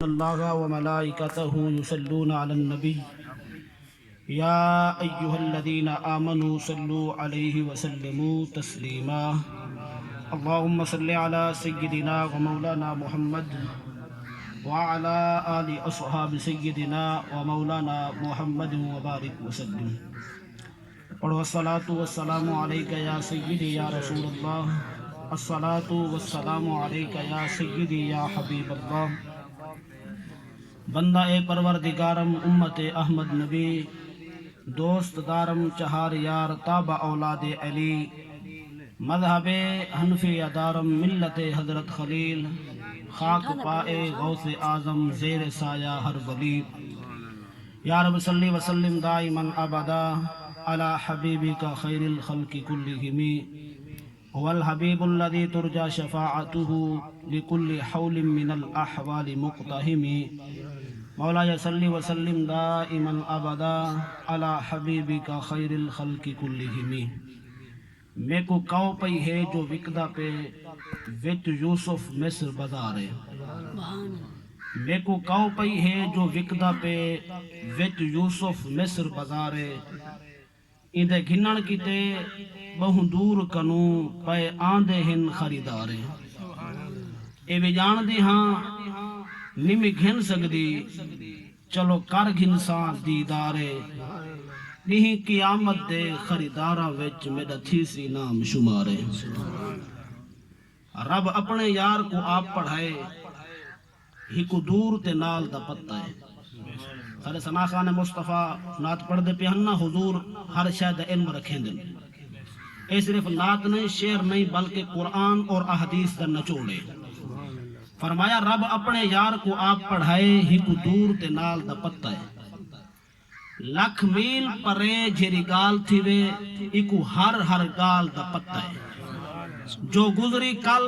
الله وملائكته يصلون على النبي يا أيها الذين آمنوا صلوا عليه وسلموا تسليما اللهم صل على سيدنا ومولانا محمد وعلى آل أصحاب سيدنا ومولانا محمد وبارك وسلم والصلاة والسلام عليك يا سيدي يا رسول الله الصلاة والسلام عليك يا سيدي يا حبيب الله بندہ پروردگارم امت احمد نبی دوست دارم چہار یار تابع اولاد علی مذہب حنفی ادارم ملت حضرت خلیل خاک پائے غوث اعظم زیر سایہ ہر ولی یا رب صلی وسلم دائما ابدا علی حبیبک خیر الخلق کلہم هو الحبیب الذی ترجى شفاعته لكل حول من الاحوال مقتحم مولا صلی وسلم دائما ابدا علی حبیبک خیر الخلق کلہم میں کو کاؤ پئی ہے جو وکدا پہ وچ یوسف مصر بازارے میں کو کاؤ پئی ہے جو وکدا پہ وچ یوسف مصر بازارے ایندے گھنن کیتے بہوں دور کنو پے آندے ہن خریدارے اے بھی جان دی ہاں نمی گھن سکدی چلو کر گھن سان دیدارے نہیں قیامت دے خریداراں وچ میرا تھی سی نام شمارے رب اپنے یار کو آپ پڑھائے ہی کو دور تے نال دا پتہ ہے سارے ثنا خان مصطفیٰ نعت پڑھ دے پیہننا حضور ہر شاید علم رکھیں دن اے صرف نعت نہیں شعر نہیں بلکہ قرآن اور احادیث دا نچوڑے فرمایا رب اپنے یار کو آپ پڑھائے ہی کو دور تے نال دا پتہ ہے لکھ میل پرے جھری گال تھی وے ایکو ہر گال دا پتہ ہے جو گزری کل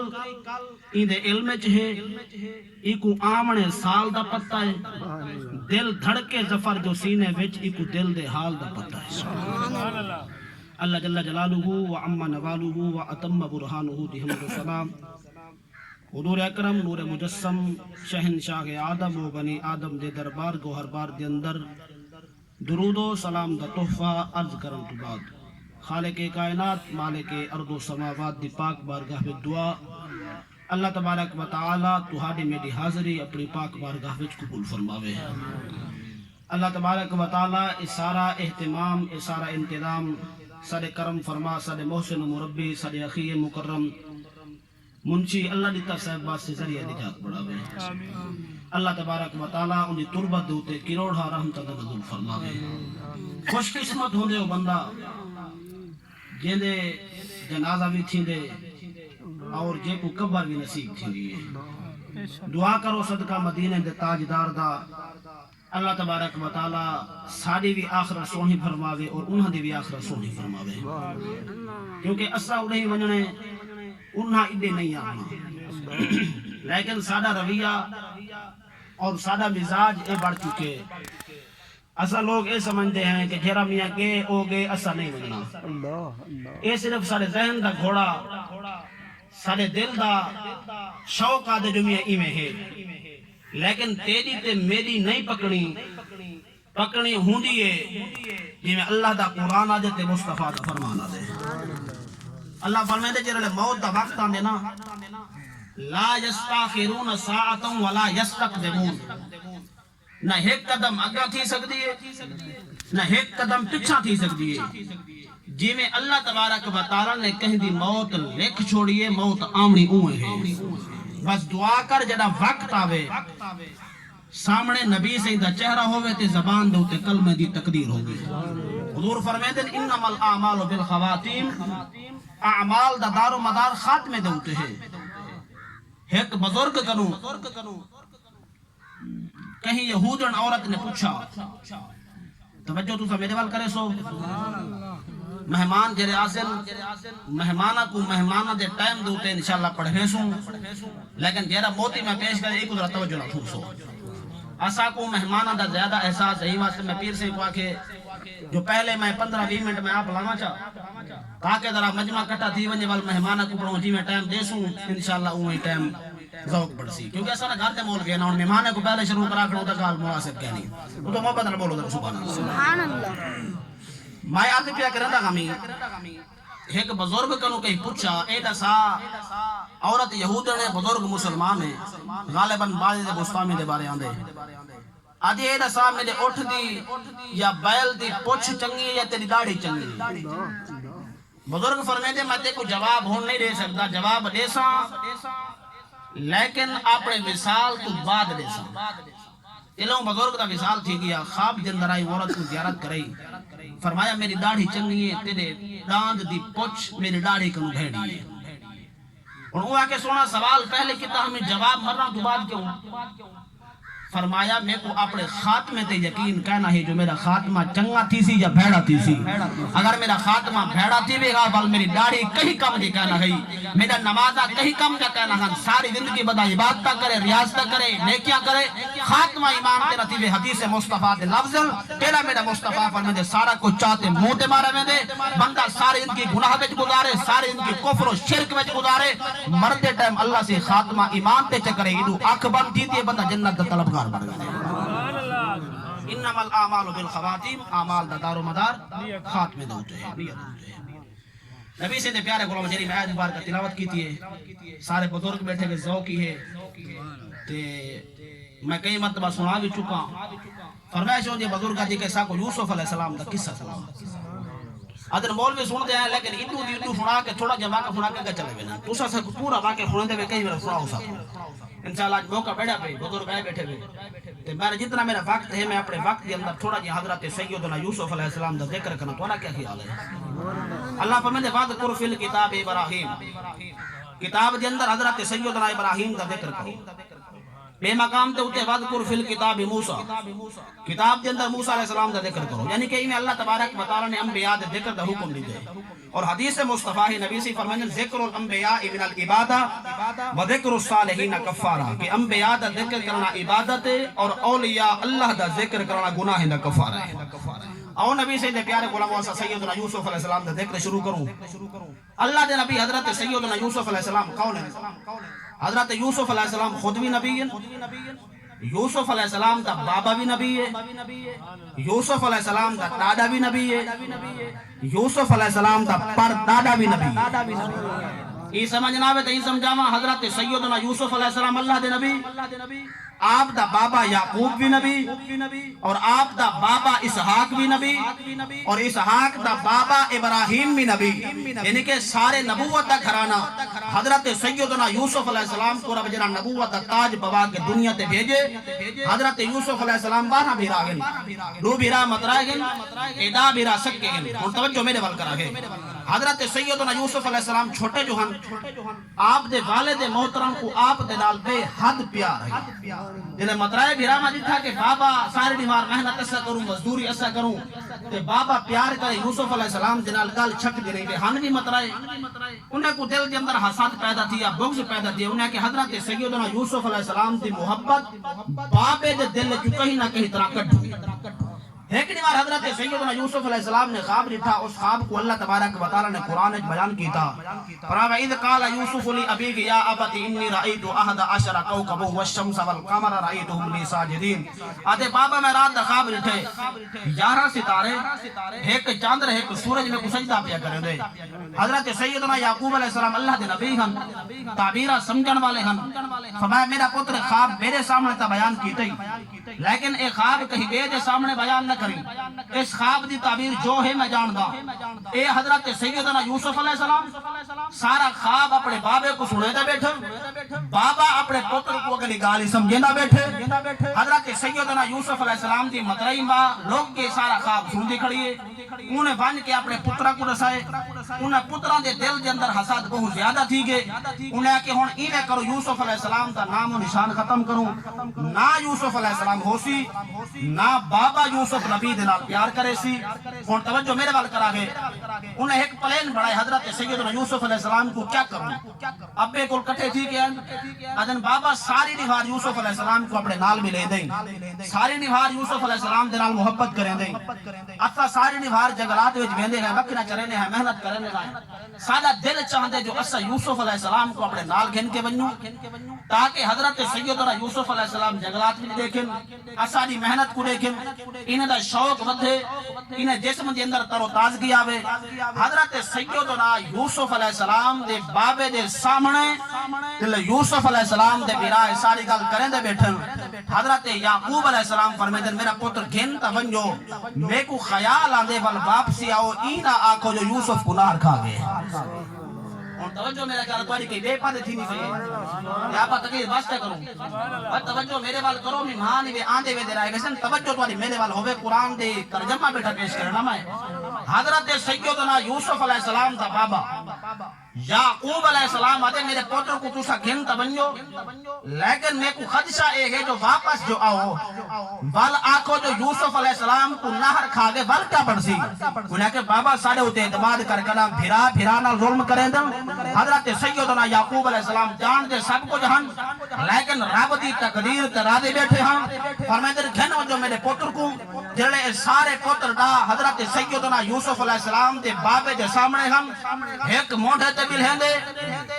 ایندے علم چہے ایکو آمنے سال دا پتہ ہے دل دھڑکے ظفر جو سینے وچ ایکو دل دے حال دا پتہ ہے اللہ جل جلالہ و عم نوالہ و اتم برہانہ دی حمد و سلام حضور اکرم نور مجسم شہنشاہ آدم و بنی آدم دے دربار گوہر بار دے اندر درود و سلام دا تحفہ عرض کرن تو بعد خالق کائنات مالک ارض و سماوات دی پاک بارگاہ میں دعا اللہ تبارک و تعالی تہاڈی میری حاضری اپنی پاک بارگاہ وچ قبول فرماوے اللہ تبارک و تعالی اس سارا اہتمام اس سارا انتظام سارے کرم فرما سارے محسن و مربی سارے اخی مکرم منشی اللہ دیتا صاحبات سے ذریعہ نجات بڑھاوے اللہ تبارک و تعالی انہی تربت دوتے کروڑا رحمت نزول فرماوے خوش قسمت ہوندے ہو بندہ جیندے جنازہ بھی تھیندے اور جے کو قبر بھی نصیب تھیندی ہے دعا کرو صدقہ مدینہ دے تاجدار دا اللہ تبارک و تعالی ساڑی بھی آخرت سونی فرماوے اور انہاں دی بھی آخرت سونی فرماوے کیونکہ اسا اڑے ونجنے انہاں اڈے نہیں آنا لیکن سادہ رویہ اور سادہ مزاج اے بڑھ چکے اسا لوگ اے سمجھتے ہیں کہ جھیرا میاں کے او گے اسا نہیں ونجنا اے صرف سارے ذہن دا گھوڑا سارے دل دا شوق آدھے جو میاں ایمیں ہے لیکن تیری تے میری نہیں پکڑنی ہوندی ہے جی میں اللہ دا قرآن آدھے تے مصطفیٰ دا فرمان آدھے اللہ فرمائے دے جرلے موت دا وقت آندے نا لا یستاخرون ساعتا ولا یستقدمون نہ ایک قدم آگا تھی سکتی ہے نہ ایک قدم پچھا تھی سکتی ہے جی میں اللہ تبارک و تعالی نے کہیں دی موت لکھ چھوڑیے موت آمنی اوئے ہے بس دعا کر جڑا وقت آوے سامنے نبی سے دا چہرہ ہوئے تے زبان دو تے کلمہ دی تقدیر ہوگی حضور فرمائے دن انما الاعمال بالخواتیم اعمال دا دار و مدار خاتمے دوتے ہیں ایک بزرگ کنو کہیں یہودن عورت نے پوچھا توجہ تو سا میرے وال کرے سو مہمان جرے آسن مہمانہ کو مہمانہ دے ٹائم دوتے انشاءاللہ پڑھے سوں لیکن جیرا موتی میں پیش کرے ایک ادھر توجہ نہ تھو سو اسا کو مہمانہ دا زیادہ احساس ہے واسطے میں پیر سے کو آکے جو پہلے میں 15-20 منٹ میں آپ لانا چاہ تاکہ ذرا مجمع کٹا تھی ونجے وال مہمانہ کو پڑھوں جی میں ٹائم دے سوں انشاءاللہ اوہی ٹائم ذوق بڑھ سی کیونکہ ایسا نہ گھر تے مول گئے نا مہمان کو پہلے شروع کرا کھڑو تے گال مناسب کہنی تو محبت نہ بولو تے سبحان اللہ میں آتے پیا کرندا غمی ایک بزرگ کنو کہیں پوچھا اے دسا عورت یہود نے بزرگ مسلمان ہیں غالباً بعض دے گستامی دے بارے آندے آدھی اے دسا میرے اٹھ دی یا بیل دی پوچھ چنگی یا تیری داڑھی چنگی بزرگ فرمیندے میں تے کو جواب ہون نہیں دے سکتا جواب دے سا لیکن اپنے وصال تو بعد دے سا علم بزرگ دا وصال تھی گیا خواب دن درائی عورت کو زیارت کرائی فرمایا میری داڑھی چنگی ہے تیرے داند دی پوچھ میری داڑھی کنو بھیڑی ہے اور وہ آکے سونا سوال پہلے کتا ہمیں جواب مرنا تو بعد کیوں فرمایا میں کو اپنے خاتمے تے یقین کہنا ہے جو میرا خاتمہ چنگا تھی سی یا بھیڑا تھی سی اگر میرا خاتمہ بھیڑا تھی بھی گا بل میری داڑھی کہیں کم دی کہنا ہے میرا نمازہ کہیں کم کا کہنا ہے ساری زندگی بدا عبادتہ کرے ریاضتہ کرے نیکیاں کرے خاتمہ ایمان تیرا تھی بھی حدیث مصطفیٰ دے لفظ تیرا میرا مصطفیٰ فرمائے دے سارا کچھ چاہتے منہ تے مارے میں دے بندہ سارے ان کی گناہ بچ گزارے سارے ان کی کفر و شرک بچ گزارے مرتے ٹائم اللہ سے خاتمہ ایمان تے چکرے ادو آنکھ بند تھی تھی بندہ جنت دا طلبگار انما الاعمال بالخواتیم اعمال دا دار و مدار خاتمے دا ہوتے ہیں نبی سے دے پیارے غلام جریم آیت مبارک کا تلاوت کی تھی سارے بزرگ بیٹھے ہوئے ذوقی ہے تے میں کئی مرتبہ سنا بھی چکا فرمائش ہوں جی بزرگا جی کیسا کو یوسف علیہ السلام دا قصہ سنا ادھر مولوی سنتے ہیں لیکن اتو سنا کے تھوڑا جب واقع سنا کے چلے گئے تو سا پورا واقع سنتے ہوئے کئی بار سنا ہو سکتا انشاءاللہ آج موقع بیٹھا پہ بزرگ آئے بیٹھے ہوئے میرا جتنا میرا وقت ہے میں اپنے وقت کے اندر تھوڑا جی حضرت سیدنا یوسف علیہ السلام دا ذکر کرنا تو کیا خیال ہے اللہ فرمائے وَاذْكُرْ فِي الْكِتَابِ ابراہیم کتاب کے اندر حضرت سیدنا ابراہیم دا ذکر کرو بے مقام تے ہوتے وَاذْكُرْ فِي الْكِتَابِ موسیٰ کتاب کے اندر موسیٰ علیہ السلام دا ذکر کرو یعنی کہ اللہ تبارک و تعالی نے انبیاء دے ذکر دا حکم دی گئے اور حدیث مصطفیٰ نبی سے فرمائیں ذکر الانبیاء من العبادہ و ذکر الصالحین کفارہ کہ انبیاء دا ذکر کرنا عبادت ہے اور اولیاء اللہ دا ذکر کرنا گناہ دا کفارہ ہے اور نبی سے دے پیارے غلام واسا سیدنا یوسف علیہ السلام دا ذکر شروع کروں اللہ دے نبی حضرت سیدنا یوسف علیہ السلام کون ہے حضرت یوسف علیہ السلام خود بھی نبی ہے یوسف علیہ السلام دا بابا بھی نبی ہے یوسف علیہ السلام دا دادا بھی نبی ہے یوسف علیہ السلام دا پر دادا بھی نبی ہے یہ سمجھنا ہے تو یہ سمجھاما حضرت سیدنا یوسف علیہ السلام اللہ دے نبی آپ دا بابا یعقوب بھی نبی اور آپ دا بابا اسحاق بھی نبی اور اسحاق دا بابا ابراہیم بھی نبی یعنی کہ سارے نبوت دا گھرانہ حضرت سیدنا یوسف علیہ السلام کو رب جنا نبوت دا تاج بوا کے دنیا تے بھیجے حضرت یوسف علیہ السلام بارہ بھیرا گن دو بھیرا مطرائے گن ادا بھیرا سکے گن اور توجہ میرے وال کرا گئے حضرت سیدنا یوسف علیہ السلام چھوٹے جو ہن آپ دے والد محترم کو آپ دے نال بے حد پیار ہے جنہیں مطرائے بھی راما جی تھا کہ بابا سارے دیوار محنت ایسا کروں مزدوری ایسا کروں کہ بابا پیار کرے یوسف علیہ السلام جنال گال چھک دے رہے کہ ہن بھی مطرائے انہیں کو دل کے اندر حساد پیدا تھی یا بغض پیدا تھی انہیں کہ حضرت سیدنا یوسف علیہ السلام دی محبت بابے دے دل جو کہیں نہ کہیں طرح کٹ ہوئی ایک بار حضرت سیدنا یوسف علیہ السلام نے خواب لکھا اس خواب کو اللہ تبارک و تعالی نے قرآن میں بیان کیتا فرمایا اذ قال یوسف لابیہ یا ابت انی رأیت احد عشر کوكبا والشمس والقمر رأیتهم لی ساجدین آتے بابا میں رات خواب لکھے 11 ستارے ایک چاند ایک سورج میں کو سجدہ پیا کریں دے حضرت سیدنا یعقوب علیہ السلام اللہ دے نبی ہن تعبیرہ سمجھن والے ہن فرمایا میرا پتر خواب میرے سامنے تا بیان کیتے لیکن ایک خواب کہیں بے دے سامنے بیان نہ کریں اس خواب دی تعبیر جو ہے میں جاندہ اے حضرت سیدنا یوسف علیہ السلام سارا خواب اپنے بابے کو سنے دے بیٹھے بابا اپنے پتر کو اگلی گالی سمجھے نہ بیٹھے حضرت سیدنا یوسف علیہ السلام دی مطرعی ماں لوگ کے سارا خواب سن دی کھڑی ہے انہیں بن کے اپنے پترہ کو رسائے انہیں پترہ دے دل کے اندر حساد بہت زیادہ تھی گئے انہیں کہ ہون ایوے کرو یوسف علیہ السلام دا نام و نشان ختم کروں نہ یوسف علیہ السلام ہو سی نہ بابا یوسف نبی دلال پیار کرے سی اور توجہ میرے وال کرا گئے انہیں ایک پلین بڑھائے حضرت سیدنا یوسف علیہ السلام کو کیا کروں ابے کو کٹھے تھی کہ ادن بابا ساری نہار یوسف علیہ السلام کو اپنے نال بھی لے دیں ساری نہار یوسف علیہ السلام دے نال محبت کریں دیں اتھا ساری نہار جنگلات وچ ویندے ہیں وکھنا چرنے ہیں محنت کرنے ہیں سادہ دل چاہندے جو اسا یوسف علیہ السلام کو اپنے نال گھن کے ونجوں تاکہ حضرت سیدنا یوسف علیہ السلام جنگلات میں دیکھیں اساری محنت کو دیکھیں انہیں دا شوق ودھے انہیں جسم دے اندر تر و تازگی آوے حضرت سیدنا یوسف علیہ السلام دے بابے دے سامنے یوسف علیہ السلام دے بیرائے ساری گل کریں دے بیٹھن حضرت یعقوب علیہ السلام فرمائے دن میرا پتر گھن تا ونجو میں کو خیال آندے وال واپسی آؤ اینا آکھو جو یوسف کو نار کھا گئے اور توجہ میرا کہا تواری کئی بے پاندے تھی نہیں سکے یا پا تقیر باستے کروں اور توجہ میرے وال کرو میں مہانی بے آندے بے دے رہے ویسن توجہ تواری میرے وال ہوئے قرآن دے ترجمہ بیٹھا پیش کرنا میں حضرت سیدنا یوسف علیہ السلام دا بابا یعقوب علیہ السلام آتے میرے پوتر کو تُسا گھن تبنیو لیکن میں کو خدشہ اے ہے جو واپس جو آؤ بل آکھو جو یوسف علیہ السلام کو نہر کھا گئے بل کیا پڑھ سی انہیں کہ بابا سارے ہوتے اعتماد کر کلام بھیرانا ظلم کریں دن حضرت سیدنا یعقوب علیہ السلام جان دے سب کو جہن لیکن رب دی تقدیر ترادے بیٹھے ہاں فرمائے در گھن جو میرے پوتر کو جلے سارے پوتر دا حضرت سیدنا یوسف علیہ السلام دے بابے دے سامنے ہم ایک موڑے تے بل ہندے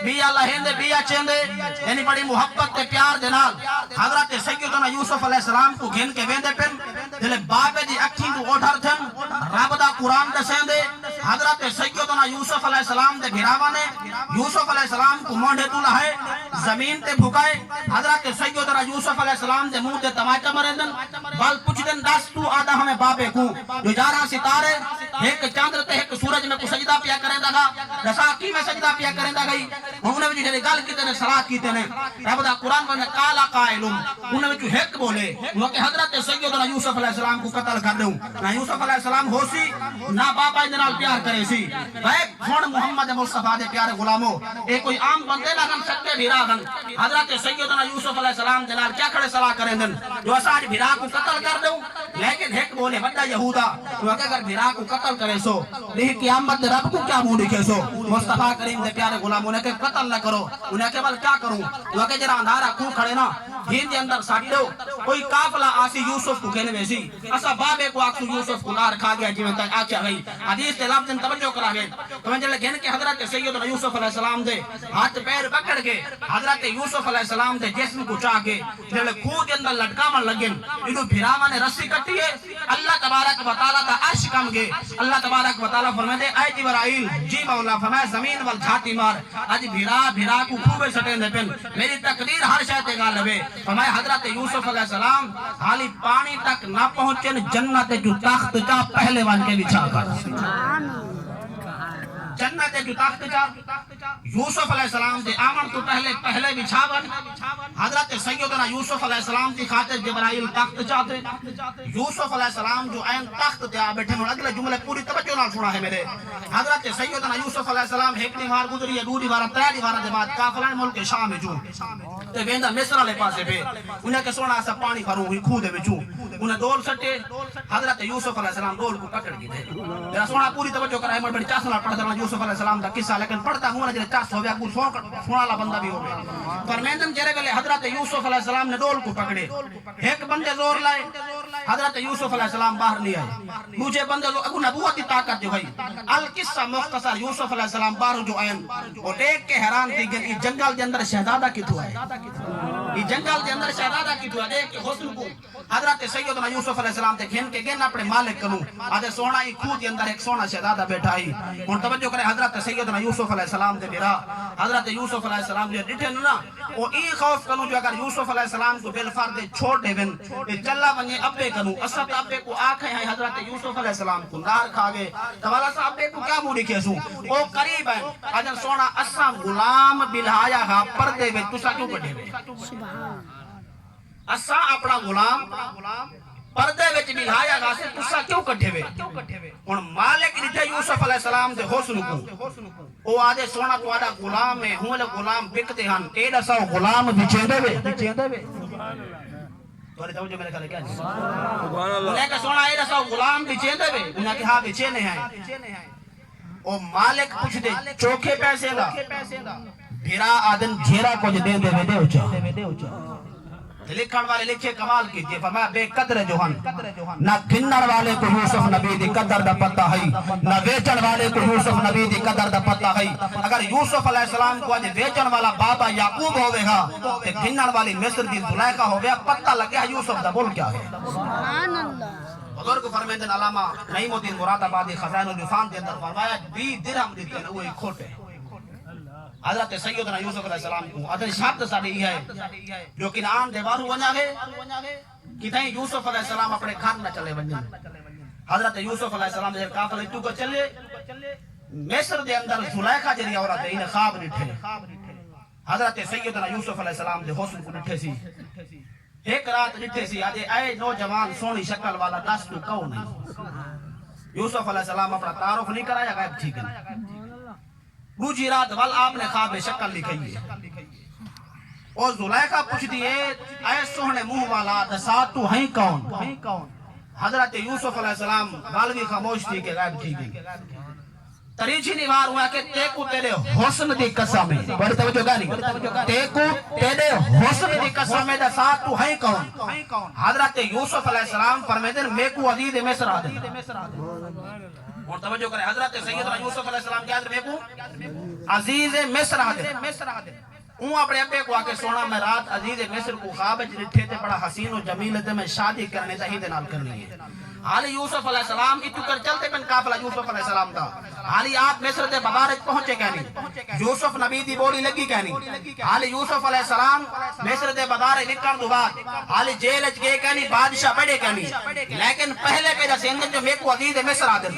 بیا لہندے بیا چیندے یعنی بڑی محبت تے پیار دے نال حضرت سیدنا یوسف علیہ السلام کو گھن کے ویندے پن دلے بابے دی اکھیں کو اوٹھر تھن رب دا قرآن دے سیندے حضرت سیدنا یوسف علیہ السلام دے بھراوا نے یوسف علیہ السلام کو موڑے تو لہے زمین تے بھکائے حضرت سیدنا یوسف علیہ السلام دے منہ تے تماچا مرندن بل پچھ دن دس تو آدھا ہمیں بابے کو جو جارہ ستارے ایک چاندر تے ایک سورج میں کو سجدہ پیا کریں دگا رسا کی میں سجدہ پیا کریں دا گئی انہوں نے بھی جنہیں گل کیتے نے صلاح کیتے نے رب دا قرآن پر کالا قائلوں انہوں نے بھی حق بولے وہ کہ حضرت سیدنا یوسف علیہ السلام کو قتل کر دوں نہ یوسف علیہ السلام ہو سی نہ باپا اندنال پیار کرے سی بھائی کھوڑ محمد مصطفیٰ دے پیارے غلاموں ایک کوئی عام بندے نہ گن سکتے بھیرا گن حضرت سیدنا یوسف علیہ السلام جنال کیا کھڑے صلاح کریں دن جو اساج بھیرا کو قتل کر دوں لیکن حق بولے بڑا یہودا وہ کہ اگر بھیرا کو قتل کرے سو لیکن قیامت رب کو کیا منہ دکھے سو مصطفیٰ کریم دے پیارے غلاموں نے کہ قتل نہ کرو انہیں کہ بل کیا کروں وہ کہ جرا اندھارا کو کھڑے نا ہین دے اندر ساٹھ دو کوئی قافلہ آسی یوسف کو کہنے ویسی اسا بابے کو آکسو یوسف کو نار کھا گیا جیویں تک آکیا گئی حدیث تے لفظ توجہ کرا گئے تو میں جلے گھن کے حضرت سیدنا یوسف علیہ السلام دے ہاتھ پیر پکڑ کے حضرت یوسف علیہ السلام دے جسم کو چاہ کے جلے خود کے اندر لٹکامن لگن انہوں بھیراما نے رسی کٹی ہے اللہ تبارک و تعالیٰ دا عرش کم گے اللہ تبارک و تعالیٰ فرمائے دے اے جبرائیل جی مولا فرمائے زمین وال جھاتی مار آج بھیرا کو خوبے سٹیں دے پن میری تقدیر ہر شاید گا لبے فرمائے حضرت یوسف علیہ السلام حالی پانی تک نہ پہنچن جنت جو تخت جا پہلے وان کے بچھا کر جنت جو تخت جا یوسف علیہ السلام دے آمن تو پہلے بچھاون حضرت سیدنا یوسف علیہ السلام کی خاطر جبرائیل تخت چاہتے یوسف علیہ السلام جو این تخت تے آ بیٹھے اگلے جملے پوری توجہ نال سنا ہے میرے حضرت سیدنا یوسف علیہ السلام ایک دیوار گزری ہے دوری بار تیرہ دیوار دے بعد کافلان ملک شام میں جو تے ویندا مصر والے پاسے پہ انہیں کہ سونا سا پانی بھروں ہوئی کھو دے وچوں انہیں دول سٹے حضرت یوسف علیہ السلام دول کو پکڑ کے دے میرا سونا پوری توجہ کرا ہے مر بڑی چاسنا پڑھتا ہوں یوسف علیہ السلام دا قصہ لیکن پڑھتا ہوں نہ جے چاس ہو گیا کو سونا والا بندہ بھی ہو گیا فرمیندن جرے ویلے حضرت یوسف علیہ السلام نے دول کو پکڑے ایک بندے زور لائے حضرت یوسف علیہ السلام باہر لے آئے دوسرے بندے اگو نبوتی طاقت جو بھائی القصہ مختصر یوسف علیہ السلام باہر جو آئے اور دیکھ کے حیران تھی کہ یہ جنگل کے اندر شہزادہ کتھو ہے یہ جنگل کے اندر شہزادہ کتھو ہے دیکھ کے حسن کو حضرت سیدنا یوسف علیہ السلام تے گھن کے گن اپنے مالک کروں آدھے سونا ہی خود کے اندر ایک سونا شہزادہ بیٹھا ہی اور توجہ کرے حضرت سیدنا یوسف علیہ السلام دے میرا حضرت یوسف علیہ السلام جو ڈٹھے نا وہ ای خوف کروں جو اگر یوسف علیہ السلام کو بالفرد چھوڑ دے بن چلا ونجے ابے کروں اسد ابے کو آنکھیں ہیں حضرت یوسف علیہ السلام کو نار کھا گئے توالا سا ابے کو کیا موڑی کیسوں او قریب ہے اجن سونا اسا غلام بلہایا ہا پردے میں تسا کیوں کٹھے ہوئے اسا اپنا غلام پردے وچ بلہایا گا سے تسا کیوں کٹھے ہوئے اور مالک نیتے یوسف علیہ السلام دے حسن کو او آدھے سونا تو آدھا غلام ہے ہوں لے غلام بکتے ہن ایڈا سا غلام بچے دے وے توڑے توجہ میرے کھلے کیا انہیں کہ سونا ایڈا سا غلام بچے دے وے انہیں کہ ہاں بچے نہیں ہیں او مالک پوچھ دے چوکھے پیسے دا بھیرا آدن جھیرا کچھ دے دے ویدے اچھا لکھن والے لکھے کمال کیجئے فرمایا بے قدر جوہن نہ گھنن والے کو یوسف نبی دی قدر دا پتہ ہے نہ ویچن والے کو یوسف نبی دی قدر دا پتہ ہے اگر یوسف علیہ السلام کو آج ویچن والا بابا یعقوب ہوئے گا کہ گھنن والی مصر دی زلیخا ہو گیا پتہ لگ گیا یوسف دا بول کیا ہے سبحان اللہ بزرگ فرمیندن علامہ نعیم الدین مراد آبادی خزائن الرفان دے اندر فرمایا 20 درہم دیتے ہیں وہ ایک کھوٹے حضرت سیدنا یوسف علیہ السلام کو حضرت شابت ساڑی ہے جو کنعان دے بارو ونیا ہے کتہیں یوسف علیہ السلام اپنے گھر نہ چلے ونیا حضرت یوسف علیہ السلام دے کافل اتو کو چلے مصر دے اندر زلیخا جری عورت ہے انہیں خواب نٹھے حضرت سیدنا یوسف علیہ السلام دے حسن کو نٹھے سی ایک رات نٹھے سی آجے اے نوجوان سونی شکل والا دس تو کہو نہیں یوسف علیہ السلام اپنا تعارف نہیں کرایا غائب ٹھیک ہے دوسری رات ول آپ نے خواب شکل لکھی ہے اور زلیخا پوچھ دیئے اے سوہنے منہ والا دسات تو ہیں کون حضرت یوسف علیہ السلام غالبی خاموش تھی کہ غائب ٹھیک ہے تریچی نیوار ہوا کہ تیکو تیرے حسن دی قسم ہے بڑی توجہ گانی تیکو تیرے حسن دی قسم ہے دسات تو ہیں کون حضرت یوسف علیہ السلام فرمیدن میں کو عزیز مصر آدھے اور توجہ کریں حضرت سیدنا یوسف علیہ السلام کیا میں کو عزیز مصر آدھے اون اپنے ابے کو آکے سونا میں رات عزیز مصر کو خواب جنٹھے تے بڑا حسین و جمیل تے میں شادی کرنے تا ہی دے نال کرنی ہے حالی یوسف علیہ السلام اتو کر چلتے پن قافلہ یوسف علیہ السلام تھا حالی آپ مصر دے ببارج پہنچے کہنی یوسف نبی دی بولی لگی کہنی حالی یوسف علیہ السلام مصر دے ببارج نکن دو بات حالی جیلج گئے کہنی بادشاہ بڑے کہنی لیکن پہلے پہ جیسے اندر جو میں کو عزیز مصر آدن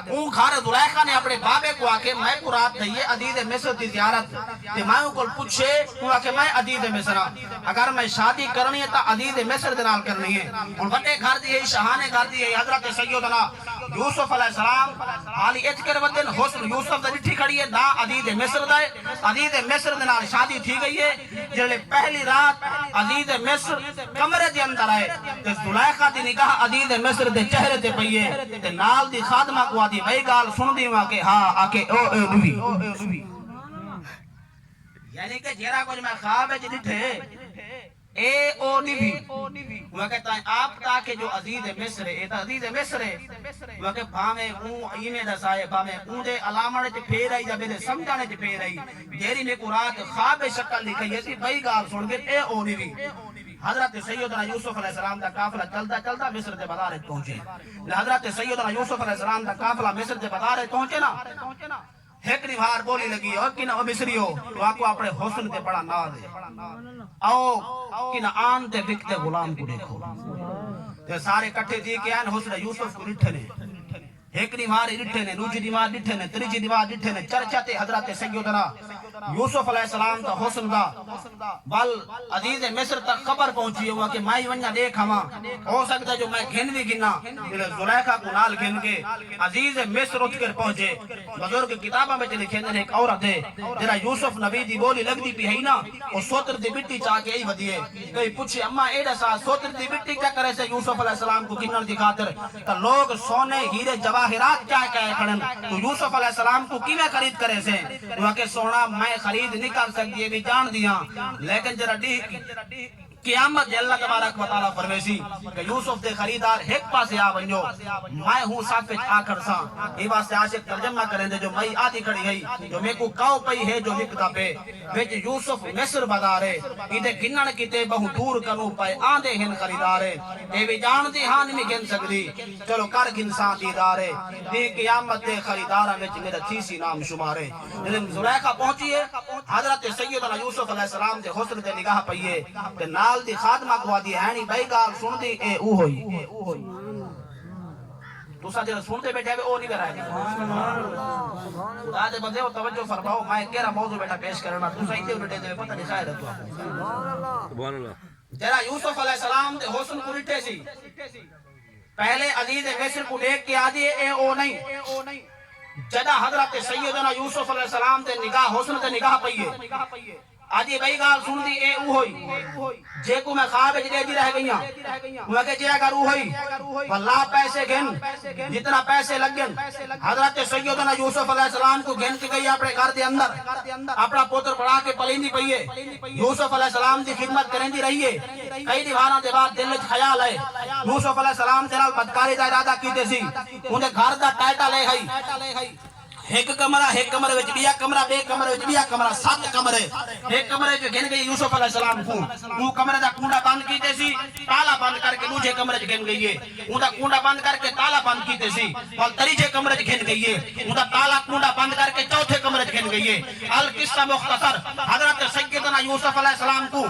اون گھار زلیخا نے اپنے بابے کو آکے میں کو رات دئیے عزیز مصر دی زیارت تے میں کو پوچھے تو آکے میں عزیز مصر اگر میں شادی کرنی ہے تا عزیز مصر دنال کرنی ہے ان بٹے گھر دیئے شہانے گھر دیئے حضرت سیدنا یوسف علیہ السلام حالی اچکر ودن حسن یوسف دا جٹھی کھڑی ہے نا عزیز مصر دائے عزیز مصر دنال شادی تھی گئی ہے جلے پہلی رات عزیز مصر کمرے دے اندر آئے تے زلیخا دی نگاہ عزیز مصر دے چہرے تے پئیے تے نال دی خادمہ کو آدھی بھئی گال سن دی وہاں کہ ہاں آکے او نوی یعنی کہ جیرا کچھ میں خواب ہے جنٹھے اے او نیوی وہ کہتا ہے آپ تاکہ جو عزیز مصر ہے تا عزیز مصر ہے وہ کہ بھامے اون اینے دسائے بھامے اون دے علامہ تے پھیر آئی جب دے سمجھانے تے پھیر آئی جیری میں کو رات خواب شکل لکھی ہے بھئی گال سن کے اے او نیوی حضرت سیدنا یوسف علیہ السلام دا قافلہ چلتا چلتا مصر دے بازارے پہنچے حضرت سیدنا یوسف علیہ السلام دا قافلہ مصر دے بازارے پہنچے نا ایک نوار بولی لگی اور کنا مصری ہو تو آپ کو اپنے حسن تے بڑا ناز ہے آؤ کنا آن تے بکتے غلام کو دیکھو تے سارے کٹھے تھی کہ آن حسن یوسف کو نٹھنے ایک نوار نٹھنے نوچی نوار نٹھنے تریجی نوار نٹھنے چرچاتے حضرت سیدنا یوسف علیہ السلام تا حسن دا بل عزیز مصر تک خبر پہنچی ہوا کہ مائی ونجا دیکھ ہما ہو سکتا جو میں گھن بھی گنا زلیخا کو نال گھن کے عزیز مصر اٹھ کر پہنچے بزرگ کتابہ میں چلے کھیندر ایک عورت ہے جرا یوسف نبی دی بولی لگ دی پی ہے نا اور سوتر دی بٹی چاہ کے ای ودیے کئی پوچھے اممہ ایڈا سا سوتر دی بٹی کیا کرے سے یوسف علیہ السلام کو کنر دی خاطر تا لوگ سونے ہیرے جواہرات کیا کہے کھڑن تو یوسف علیہ السلام کو کیویں خرید کرے سے وہ کہ سونا میں خرید نہیں کر سکتی یہ بھی جان دیا لیکن جرا قیامت اللہ تبارک و تعالیٰ فرمیسی کہ یوسف دے خریدار ایک پاسے آ بنجو میں ہوں صافت آکر سا یہ واسطے عاشق ترجمہ کریں دے جو میں آدھی کھڑی گئی جو میں کو کاؤ پئی ہے جو وکتا پہ ویچ یوسف مصر بدارے ایدے گنن کیتے بہو دور کنو پائے آندے ہن خریدارے اے بھی جان دی ہاں نہیں گن سکتی چلو کر گنسان دیدارے دی قیامت دے خریدارہ میں میرا تیسی نام شمارے جنہوں زلیخا پہنچی ہے حضرت سیدنا یوسف علیہ السلام دے حسن دے نگاہ پئیے کہ نال دی خادمہ کو آدھی ہینی بھائی گال سن دی اے او ہوئی تو سا جنہا سنتے بیٹھے ہوئے او نہیں برائے خدا دے بندے ہو توجہ فرماؤ میں کہرا موضوع بیٹھا پیش کرنا تو سا ہی دے بیٹھے دے پتہ نہیں خائر ہے تو جرا یوسف علیہ السلام دے حسن کو رٹھے سی پہلے عزیز مصر کو دیکھ کے آدھی اے او نہیں جدا حضرت سیدنا یوسف علیہ السلام دے نگاہ حسن دے نگاہ پئیے آجی بھائی گال سن دی اے اوہی جے کو میں خواب جدے جی رہ گئیاں وہ کہ جے اگر اوہی واللہ پیسے گھن جتنا پیسے لگ گن حضرت سیدنا یوسف علیہ السلام کو گھن کے گئی اپنے گھر دے اندر اپنا پوتر پڑھا کے پلیندی پئیے یوسف علیہ السلام دی خدمت کریں دی رہیے کئی دیوانا دے بعد دل خیال ہے یوسف علیہ السلام تیرا بدکاری دا ارادہ کیتے سی انہیں گھر دا ٹائٹا لے گئی ایک کمرہ وچ بیا کمرہ بے کمرہ وچ بیا کمرہ 7 کمرے ایک کمرے جو گھن گئی یوسف علیہ السلام کو وہ کمرے دا کنڈا بند کیتے سی تالا بند کر کے دوسرے کمرے وچ گھن گئی ہے اون دا کنڈا بند کر کے تالا بند کیتے سی اور تیسرے کمرے وچ گھن گئی ہے اون دا تالا کنڈا بند کر کے چوتھے کمرے وچ گھن گئی ہے القصہ مختصر حضرت سیدنا یوسف علیہ السلام کو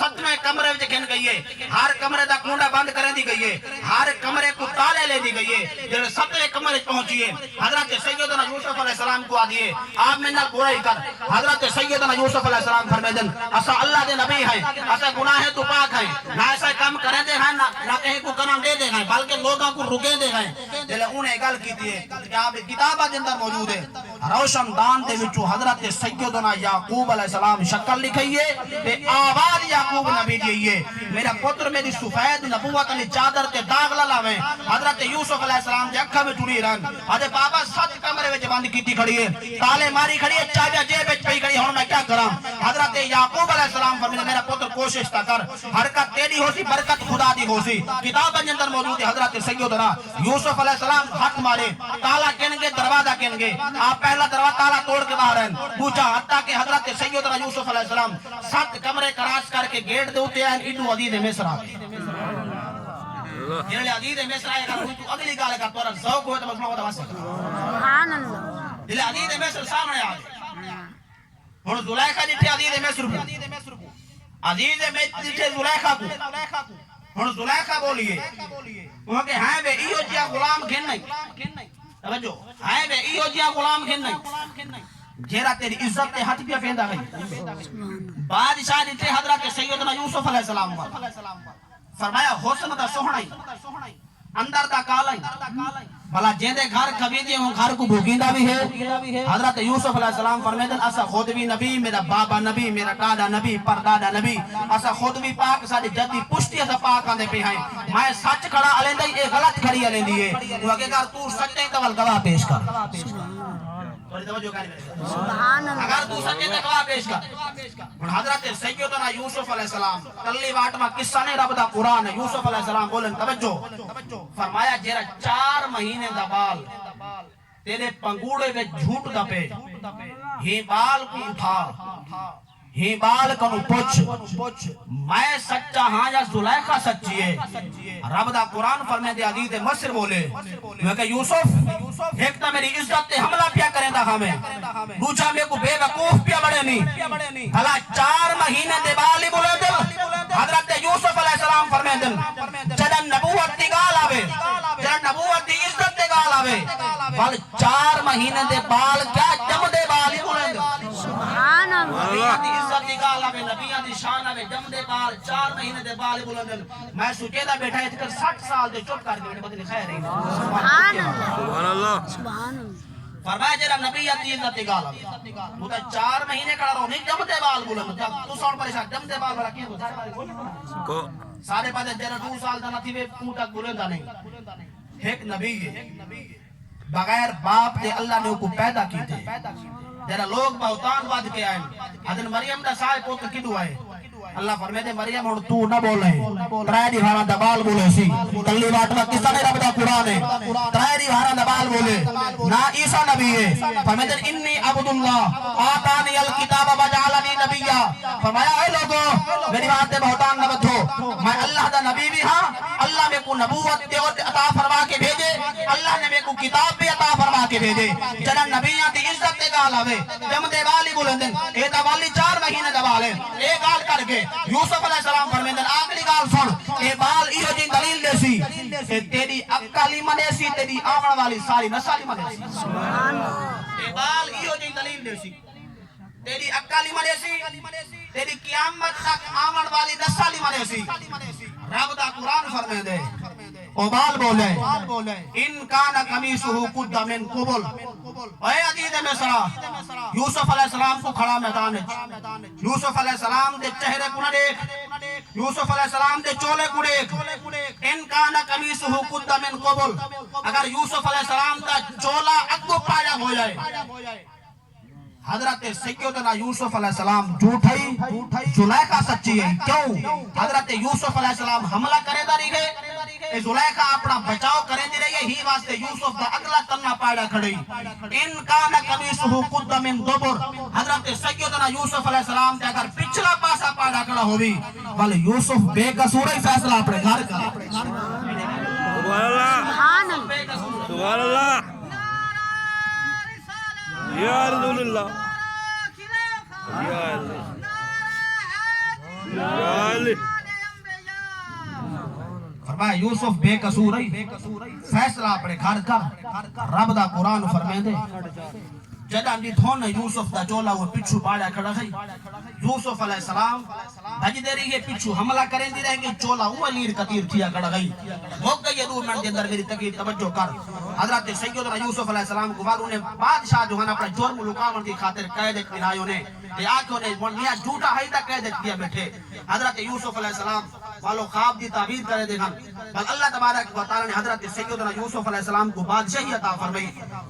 7ویں کمرے وچ گھن گئی ہے ہر کمرے دا کنڈا بند کرے دی گئی ہے ہر کمرے کو تالے لے دی گئی ہے جب 7ویں کمرے وچ پہنچی ہے حضرت سیدنا یوسف علیہ السلام کو آدھیے آپ میں نال برائی کر حضرت سیدنا یوسف علیہ السلام فرمائے دن اسا اللہ دے نبی ہیں اسا گناہ تو پاک ہیں نہ ایسا کام کریں دے ہیں نہ کہیں کو کرن دے دے ہیں بلکہ لوگوں کو رکے دے ہیں دل انہیں گل کی دیئے کتابہ جندر موجود ہے روشن دان دے وچو حضرت سیدنا یعقوب علیہ السلام شکل لکھئیے تے آباد یعقوب نبی دیئیے میرا پتر میری سفید نبوت علی چادر تے داغ للاویں حضرت یوسف علیہ السلام دے اکھا میں ٹوری رہن حضرت بابا 7 کمرے وچ بند کیتی کھڑی ہے تالے ماری کھڑی ہے چابیاں جیب وچ پئی کھڑی ہن میں کیا کراں حضرت یعقوب علیہ السلام فرمایا میرا پتر کوشش تا کر حرکت تیری ہو سی برکت خدا دی ہو سی کتاب اندر موجود ہے حضرت سیدنا یوسف علیہ السلام ہاتھ مارے تالا کن گے دروازہ کن گے آپ پہلا دروازہ تالا توڑ کے باہر ہیں پوچھا حتیٰ کہ حضرت سیدنا یوسف علیہ السلام 7 کمرے کراس کر کے گیٹ دے ہوتے ہیں ایڈو عزیز مصر آگے جنہوں نے عزیز مصر آئے اگر تو اگلی گالے کا تورا ذوق ہوئے تو مسئلہ ہوتا واسے سبحان اللہ دل عزیز مصر سامنے آگے ہن زلیخا جٹھے عزیز مصر کو عزیز مصر جٹھے زلیخا کو ہن زلیخا بولیے وہاں کہ ہائیں بے ایو جیا غلام گھن نہیں توجہ ہائیں بے ایو جیا غلام گھن نہیں جیرا تیری عزت تے ہاتھ پیا پھیندا گئی بادشاہ جٹھے حضرت سیدنا یوسف علیہ السلام فرمایا حسن دا سوہنائی اندر دا کالائی بھلا جیندے گھر کبھی ہوں گھر کو بھوگیندہ بھی ہے حضرت یوسف علیہ السلام فرمائے دن اسا خود بھی نبی میرا بابا نبی میرا دادا نبی پردادا نبی اسا خود بھی پاک ساری جدی پشتی اسا پاک آندے پہ ہیں میں سچ کھڑا علیندہ یہ غلط کھڑی علیندی ہے وہ اگر تو سچے تو گواہ پیش کر اگر تو سچے تو گواہ پیش کر حضرت سیدنا یوسف علیہ السلام کلی واٹما قصہ نے رب دا قرآن ہے یوسف علیہ السلام بولن توجہ فرمایا جیرا 4 مہینے دا بال تیرے پنگوڑے میں جھوٹ دا پہ ہی بال کو اٹھا ہی بال کنو پوچھ میں سچا ہاں یا زلیخا سچی ہے رب دا قرآن فرمائے دے عزیز مصر بولے میں کہ یوسف ایک تا میری عزت تے حملہ پیا کریں دا ہمیں دوچہ میں کو بے وقوف پیا بڑے نہیں بھلا 4 مہینے دے بالی بولے دل حضرت یوسف علیہ السلام فرمائے دل جدن نبوت دی گال آوے جدن نبوت دی عزت دی گال آوے بھل 4 مہینے دے بال کیا جم دے بالی بولے دل سبحان اللہ عزت دی گال آوے نبیان دی شان آوے جم دے بال 4 مہینے دے بالی بولے دل میں سوچے دا بیٹھا ہے 60 سال دے چوٹ کر کے بیٹھے بدلی خیر رہی سبحان اللہ سبحان اللہ فرمایا جیرا نبیت دی عزت دی گال آوے وہ تا 4 مہینے کڑا رہو نہیں جم دے بال بولے تو سوڑ پریشان جم دے بال بڑا کیا کو سارے پاتے جیرا 2 سال دا نتھی وے پونٹا گولے دا نہیں ایک نبی ہے بغیر باپ دے اللہ نے کو پیدا کی تھے جیرا لوگ بہتان باد کے آئیں حضرت مریم دا سائے پوت کدو آئے اللہ فرمائے دے مریم اور تو نہ بول رہے ترائے بھارا دبال بولے سی کلی باٹما کسا نے رب دا قرآن ہے ترائے بھارا دبال بولے نا عیسیٰ نبی ہے فرمائے دے انی عبداللہ آتانی الکتاب وجعلنی نبیہ فرمایا اے لوگوں میری بات دے بہتان نہ بدھو میں اللہ دا نبی بھی ہاں اللہ میں کو نبوت دے عطا فرما کے بھیجے اللہ نے میں کو کتاب بھی عطا فرما کے بھیجے جنہاں نبیان دی عزت دے گال آوے جم دے والی بولندن اے دا والی 4 مہینے دا والے اے گال کر کے یوسف علیہ السلام فرمیندن آخری گال سن اے بال ایو جی دلیل دے سی اے تیری اکالی منے سی تیری آمن والی ساری نسالی منے سی اے بال ایو جی دلیل دے سی تیری اکالی منے سی تیری قیامت تک آمن والی نسالی منے سی رب دا قرآن فرمے دے او بال بولے ان کانا قمیصہ قد من قبل اے عزیز مصرا یوسف علیہ السلام کو کھڑا میدان یوسف علیہ السلام دے چہرے کو نہ دیکھ یوسف علیہ السلام دے چولے کو دیکھ ان کان قمیصہ قد من قبل اگر یوسف علیہ السلام دا چولا اگو پایا ہو جائے حضرت سیدنا یوسف علیہ السلام جھوٹائی زلیخا سچی ہے کیوں حضرت یوسف علیہ السلام حملہ کرے دا رہی گئے زلیخا اپنا بچاؤ کرے دی رہی ہے ہی واسطے یوسف دا اگلا تنہ پاڑا کھڑی ان کان قمیصہ قد من دبر حضرت سیدنا یوسف علیہ السلام دے اگر پچھلا پاسا پاڑا کھڑا ہوئی بل یوسف بے قصور ہی فیصلہ اپنے گھر کا سبحان اللہ سبحان اللہ یا رسول اللہ یا اللہ یا اللہ فرمایا یوسف بے قصور ہے فیصلہ اپنے گھر کا رب دا قرآن فرمائے دے جدہ دی تھونے یوسف دا چولا وہ پچھو پاڑا کھڑا گئی یوسف علیہ السلام بھج دے رہی ہے پچھو حملہ کریں دی رہے کہ چولا وہ لیر کتیر تھیا کھڑا گئی بھوک گئی دور منٹ دے اندر میری تقریر توجہ کر حضرت سیدنا یوسف علیہ السلام کو بعد انہیں بادشاہ جو ہے اپنا جرم لکاون کی خاطر قید کرائے انہیں کہ آنکھوں نے میاں جھوٹا ہے تا قید کیا بیٹھے حضرت یوسف علیہ السلام والو خواب دی تعبیر کرے دیکھا بل اللہ تبارک و تعالی نے حضرت سیدنا یوسف علیہ السلام کو بادشاہی عطا فرمائی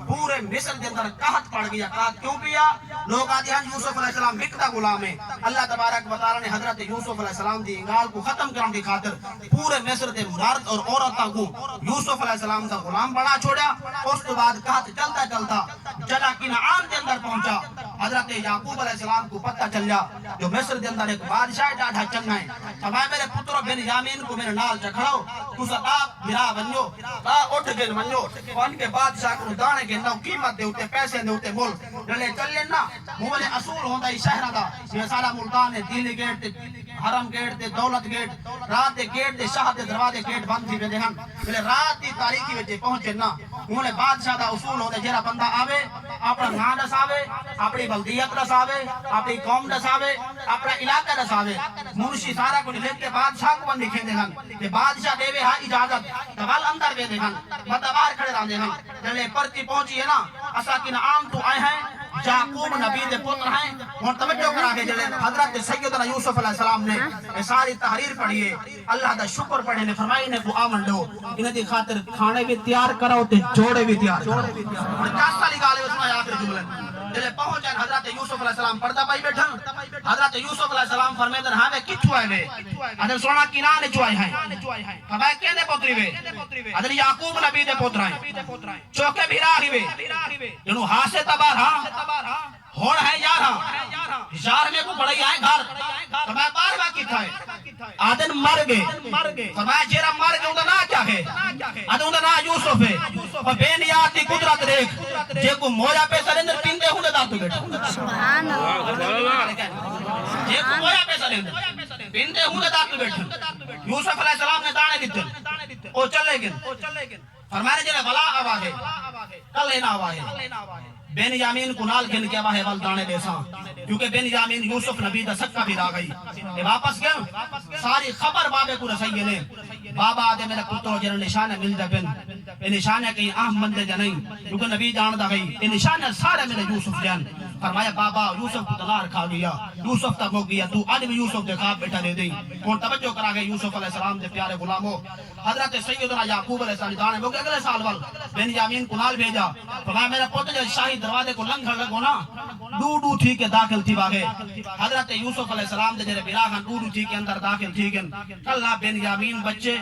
پورے مصر کے اندر قحط پڑ گیا قحط کیوں کیا لوگ آتے ہیں یوسف علیہ السلام مکتا غلام ہے اللہ تبارک و تعالی نے حضرت یوسف علیہ السلام دی انگال کو ختم کرنے کی خاطر پورے مصر کے مرد اور عورتوں کو یوسف علیہ السلام دا غلام بنا چھوڑا اس کے بعد قحط چلتا چلتا جلا کنعان کے اندر پہنچا حضرت یعقوب علیہ السلام کو پتہ چل جا جو مصر کے اندر ایک بادشاہ ڈاڈھا چنگا ہے فرمایا میرے پتر بن یامین کو میرے نال چکھڑاؤ تو آپ میرا بنجو اٹھ گئے بنجو ان کے بادشاہ کو دانے کے نو قیمت دے ہوتے پیسے دے ہوتے ملک جلے چل لینا مولے اصول ہوتا ہی شہرہ دا یہ سارا ملتان ہے دلی گیٹ تے حرم گیٹ تے دولت گیٹ رات دے گیٹ تے شاہ دے دروازے گیٹ بند تھی ویندے ہن ملے رات دی تاریخی وچ پہنچے نا مولے بادشاہ دا اصول ہوتا جڑا بندہ آوے اپنا نام دساوے اپنی بلدیت دساوے اپنی قوم دساوے اپنا علاقہ دساوے منشی سارا کو لکھ کے بادشاہ کو بند لکھے دے ہن کہ بادشاہ دے وے ہاں اجازت تبال اندر وے دے ہن مدوار کھڑے رہندے ہن جلے پرچی پہنچی ہے نا اسا کن عام تو آئے ہیں یعقوب نبی دے پتر ہیں اور توجہ کرا کے جلے حضرت سیدنا یوسف علیہ السلام نے ساری تحریر پڑھی ہے اللہ دا شکر پڑھے نے فرمائی نے کو آمن لو انہیں دی خاطر کھانے بھی تیار کرو تے جوڑے بھی تیار کرو اور 10 سالی گالے اس میں آخر جملے جلے پہنچے حضرت یوسف علیہ السلام پردہ پائی بیٹھا حضرت یوسف علیہ السلام فرمائے دن ہاں میں کچھو آئے وے ادھر سونا کنان چوائے ہیں فرمائے کہنے پوتری وے ادھر یعقوب نبی دے پوتر ہیں چوکے بھی راہی وے جنہوں ہاں سے تبار ہاں ہوڑ ہے یار ہاں یار میں کو بڑھائی آئے گھر فرمائے بار بار کی تھا ہے آدن مر گئے فرمائے جیرہ مر گئے اندھا نا کیا ہے آدن اندھا نا یوسف ہے اور بین یادی قدرت دیکھ جے کو مویا پہ سرندر پیندے ہوں دے داتو بیٹھا سبحان اللہ جے کو مویا پہ سرندر پیندے ہوں دے داتو بیٹھا یوسف علیہ السلام نے دانے دیتے او چلے گئے فرمائے جنہیں بلا آواز ہے کل اینا آواز ہے بین یامین کو نال گن کے واہے والدانے دیساں کیونکہ بین یامین یوسف نبی دا سکہ بھی را گئی واپس گیا ساری خبر بابے کو رسائیے نے بابا آدھے میرے پتر جنہوں نشانے مل دے بن یہ نشانے کہیں اہم بندے جا نہیں کیونکہ نبی جان دا گئی یہ نشانے سارے میرے یوسف جان فرمایا بابا یوسف کو تلار کھا گیا یوسف تک ہو گیا تو آج بھی یوسف دے خواب بیٹھا دے دیں اور توجہ کرا گئے یوسف علیہ السلام دے پیارے غلاموں حضرت سیدنا یعقوب علیہ السلام دانے وہ کہ اگلے سال وال بن یامین کو نال بھیجا فرمایا میرا پوتر جو شاہی دروازے کو لنگھڑ لگو نا ڈو تھی کے داخل تھی باگے حضرت یوسف علیہ السلام دے جرے بیراغن ڈو تھی کے اندر داخل تھی گن اللہ بن یامین بچے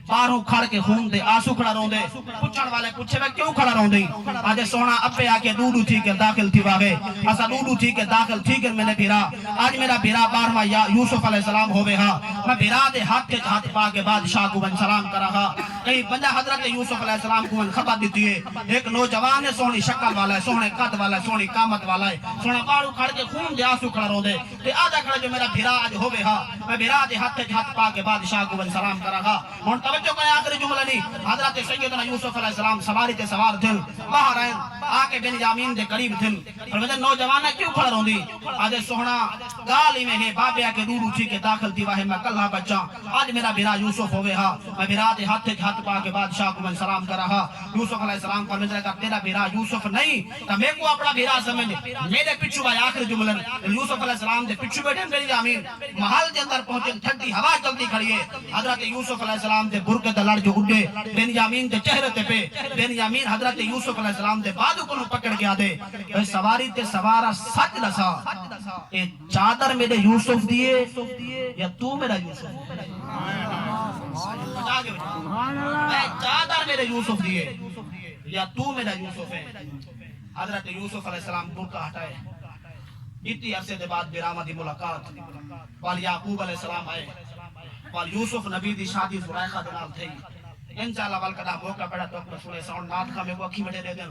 باروں کھڑ کے خون دے آنسو کھڑا رون دے پچھڑ والے پوچھے میں کیوں کھڑا رون دے آج سونا اپے آکے ڈو تھی کے داخل تھی باگے اسا ڈو تھی کے داخل تھی گن میں نے بیرا آج میرا بیرا بارما یوسف علیہ السلام ہوئے ہاں میں بیرا دے ہاتھ کے ہاتھ پا کے بادشاہ کو بن سلام کرا ہاں کہیں بندہ حضرت یوسف علیہ السلام کو خبر دیتی ہے ایک نوجوان ہے سونی شکل والا ہے سونے قد والا ہے سونی قامت والا ہے سونا بارو کھڑ کے خون دے آنسو کھڑا رو دے تے آدھا کھڑا جو میرا بھیرا آج ہوئے ہاں میں بھیرا دے ہاتھ پا کے بادشاہ کو بن سلام کرا ہاں اور توجہ کریں آخر جملہ نہیں حضرت سیدنا یوسف علیہ السلام سواری تے سوار تھن باہر آئیں آکے بنیامین دے قریب تھن فرمائے نوجوانہ کیوں کھڑا روندی آدھے سوہنا گالی میں ہے بابیا کے روڑ اٹھی کے داخل تھی واہے میں کلہ بچا آج میرا بھیرا یوسف ہوئے ہاں میں بھیرا دے ہاتھ پا کے بادشاہ کو میں سلام کر رہا یوسف علیہ السلام فرمائے کہ تیرا بھیرا یوسف نہیں تو میں کو اپنا بھیرا سمجھ میرے پچھو بھائی آخر جملن یوسف علیہ السلام دے پچھو بیٹھے بنیامین محل دے اندر پہنچے ٹھنڈی ہوا چلتی کھڑی ہے حضرت یوسف علیہ السلام دے برکے تے لڑ جو اڈے بنیامین دے چہرے تے پہ بنیامین حضرت یوسف علیہ السلام دے بازو کو پکڑ کے آدے سواری تے سوارا سچ دسا اے چادر میرے یوسف دیے یا تو میرا یوسف چادر میرے یوسف دیے یا تو میرا یوسف ہے حضرت یوسف علیہ السلام برکا ہٹائے اتنی عرصے دے بعد برامہ دی ملاقات وال یعقوب علیہ السلام آئے وال یوسف نبی دی شادی زرائخہ دنال تھی انشاءاللہ والکدہ موقع پڑا تو اپنا سنے ساؤنڈ نات کا میں کو اکھی بڑے دے دیں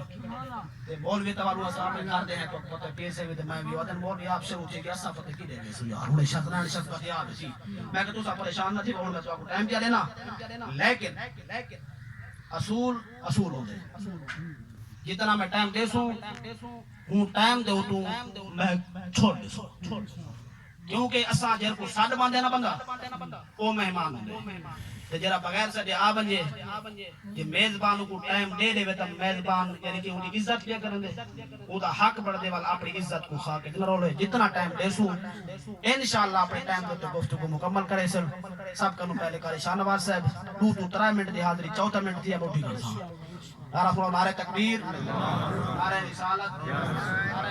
تے مولوی توالو اسلام میں کار دے ہیں تو پتہ پیسے بھی دے میں بھی وطن مولوی آپ سے اٹھے گیا صافتہ کی دے گئے سو یار انہیں شطران شط کا خیال سی میں کہ تو سا پریشان نہ تھی وہ میں تو آپ کو ٹائم دیا دینا لیکن اصول ہو دے جتنا میں ٹائم دے سوں ہوں ٹائم دے تو میں چھوڑ دے سوں کیونکہ اساں جر کو ساڈ باندھے نہ بندہ او مہمان ہوندے تے جرا بغیر سے آ بنجے کہ میزبان کو ٹائم دے دے تے میزبان یعنی کہ ان کی عزت کیا کرن دے او دا حق بڑھ دے والا اپنی عزت کو خا کے جتنا ٹائم دے سوں انشاءاللہ اپنے ٹائم تے گفتگو مکمل کرے سن سب کنوں پہلے کرے شاہنواز صاحب 2-3 منٹ دی حاضری 14 منٹ دی اب اٹھی گئی نعرہ خدا نعرہ تکبیر نعرہ رسالت نعرہ